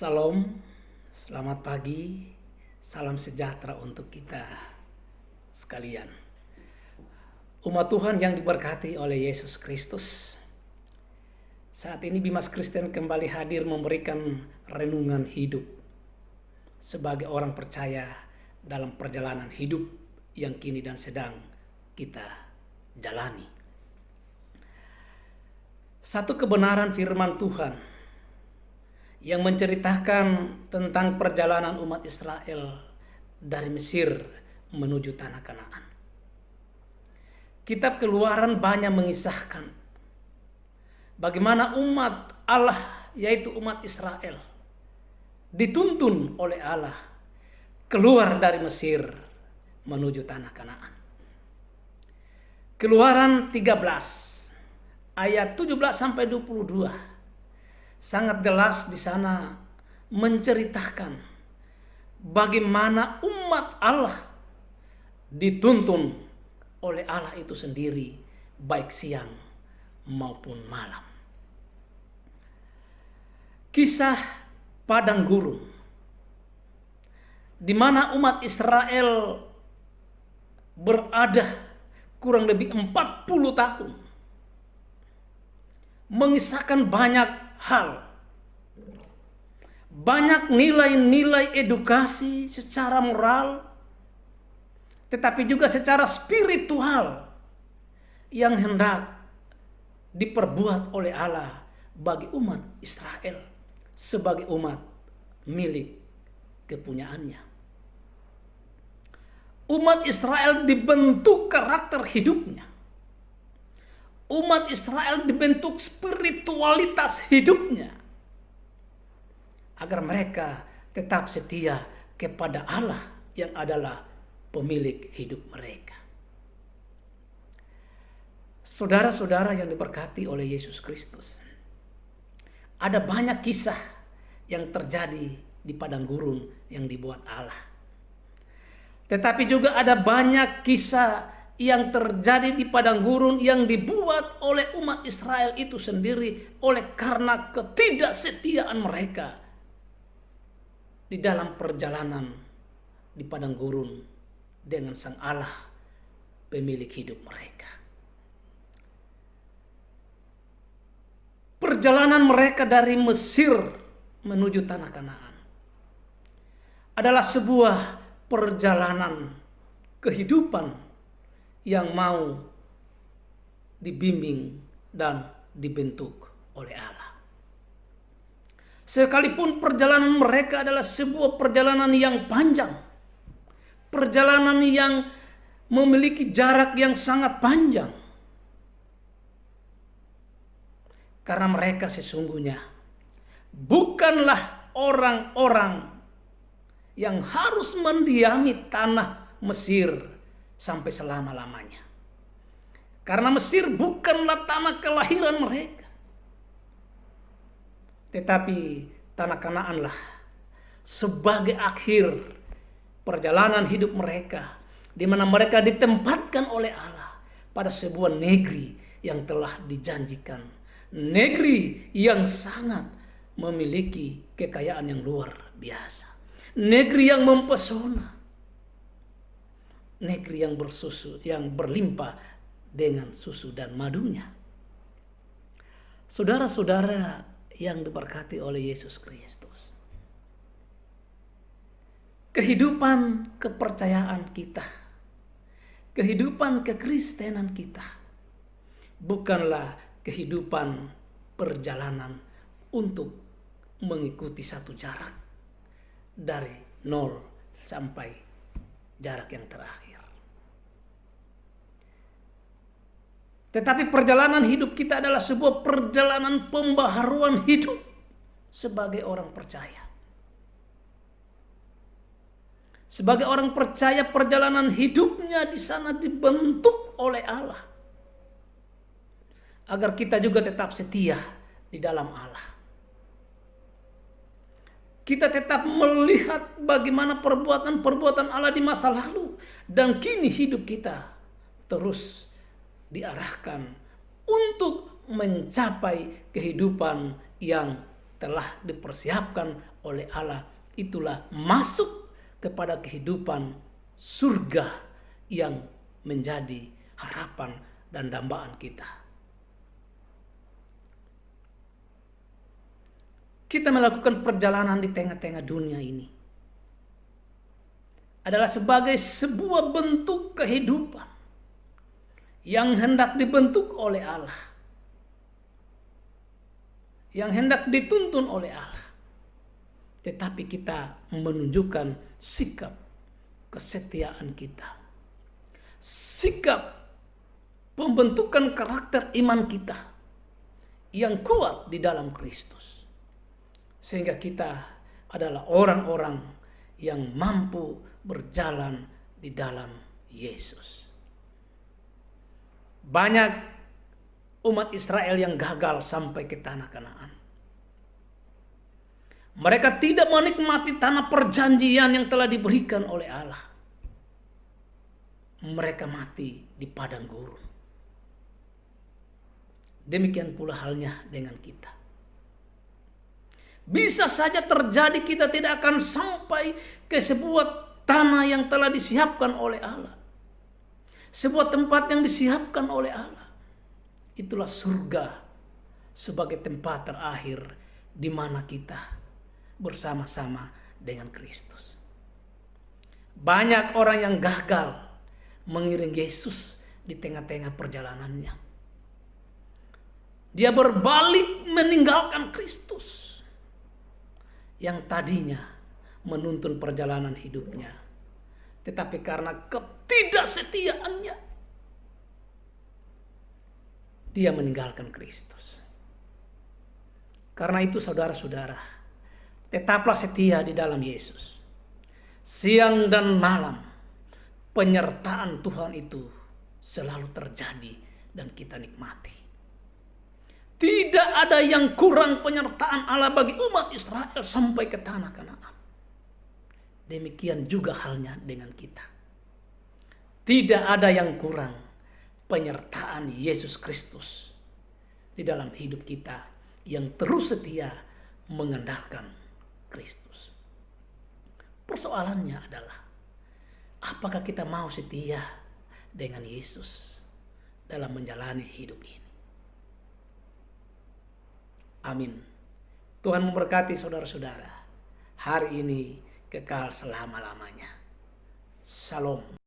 Salam, selamat pagi, salam sejahtera untuk kita sekalian. Umat Tuhan yang diberkati oleh Yesus Kristus. Saat ini Bimas Kristen kembali hadir memberikan renungan hidup sebagai orang percaya dalam perjalanan hidup yang kini dan sedang kita jalani. Satu kebenaran firman Tuhan yang menceritakan tentang perjalanan umat Israel dari Mesir menuju tanah Kanaan. Kitab Keluaran banyak mengisahkan bagaimana umat Allah, yaitu umat Israel, dituntun oleh Allah keluar dari Mesir menuju tanah Kanaan. Keluaran 13 ayat 17 sampai 22 sangat jelas di sana menceritakan bagaimana umat Allah dituntun oleh Allah itu sendiri baik siang maupun malam. Kisah padang gurun di mana umat Israel berada kurang lebih 40 tahun mengisahkan banyak hal, banyak nilai-nilai edukasi secara moral, tetapi juga secara spiritual yang hendak diperbuat oleh Allah bagi umat Israel sebagai umat milik kepunyaannya. Umat Israel dibentuk karakter hidupnya. Umat Israel dibentuk spiritualitas hidupnya agar mereka tetap setia kepada Allah yang adalah pemilik hidup mereka. Saudara-saudara yang diberkati oleh Yesus Kristus, ada banyak kisah yang terjadi di padang gurun yang dibuat Allah. Tetapi juga ada banyak kisah yang terjadi di padang gurun yang dibuat oleh umat Israel itu sendiri oleh karena ketidaksetiaan mereka di dalam perjalanan di padang gurun dengan Sang Allah pemilik hidup mereka. Perjalanan mereka dari Mesir menuju tanah Kanaan adalah sebuah perjalanan kehidupan yang mau dibimbing dan dibentuk oleh Allah. Sekalipun perjalanan mereka adalah sebuah perjalanan yang panjang, perjalanan yang memiliki jarak yang sangat panjang, karena mereka sesungguhnya bukanlah orang-orang yang harus mendiami tanah Mesir sampai selama-lamanya. Karena Mesir bukanlah tanah kelahiran mereka. Tetapi tanah Kanaanlah sebagai akhir perjalanan hidup mereka, di mana mereka ditempatkan oleh Allah pada sebuah negeri yang telah dijanjikan. Negeri yang sangat memiliki kekayaan yang luar biasa. Negeri yang mempesona. Negeri yang bersusu, yang berlimpah dengan susu dan madunya. Saudara-saudara yang diberkati oleh Yesus Kristus, kehidupan kepercayaan kita, kehidupan kekristenan kita bukanlah kehidupan perjalanan untuk mengikuti satu jarak dari 0 sampai jarak yang terakhir. Tetapi perjalanan hidup kita adalah sebuah perjalanan pembaharuan hidup sebagai orang percaya. Sebagai orang percaya, perjalanan hidupnya di sana dibentuk oleh Allah agar kita juga tetap setia di dalam Allah. Kita tetap melihat bagaimana perbuatan-perbuatan Allah di masa lalu, dan kini hidup kita terus diarahkan untuk mencapai kehidupan yang telah dipersiapkan oleh Allah, itulah masuk kepada kehidupan surga yang menjadi harapan dan dambaan kita. Kita melakukan perjalanan di tengah-tengah dunia ini adalah sebagai sebuah bentuk kehidupan yang hendak dibentuk oleh Allah, yang hendak dituntun oleh Allah. Tetapi kita menunjukkan sikap kesetiaan kita, sikap pembentukan karakter iman kita yang kuat di dalam Kristus, sehingga kita adalah orang-orang yang mampu berjalan di dalam Yesus. Banyak umat Israel yang gagal sampai ke tanah Kanaan. Mereka tidak menikmati tanah perjanjian yang telah diberikan oleh Allah. Mereka mati di padang gurun. Demikian pula halnya dengan kita. Bisa saja terjadi kita tidak akan sampai ke sebuah tanah yang telah disiapkan oleh Allah. Sebuah tempat yang disiapkan oleh Allah. Itulah surga sebagai tempat terakhir di mana kita bersama-sama dengan Kristus. Banyak orang yang gagal mengiring Yesus di tengah-tengah perjalanannya. Dia berbalik meninggalkan Kristus yang tadinya menuntun perjalanan hidupnya. Tetapi karena ketidaksetiaannya, dia meninggalkan Kristus. Karena itu saudara-saudara, tetaplah setia di dalam Yesus. Siang dan malam, penyertaan Tuhan itu selalu terjadi dan kita nikmati. Tidak ada yang kurang penyertaan Allah bagi umat Israel sampai ke tanah Kanaan. Demikian juga halnya dengan kita. Tidak ada yang kurang penyertaan Yesus Kristus di dalam hidup kita yang terus setia mengandalkan Kristus. Persoalannya adalah, apakah kita mau setia dengan Yesus dalam menjalani hidup ini? Amin. Tuhan memberkati saudara-saudara hari ini kekal selama-lamanya. Shalom.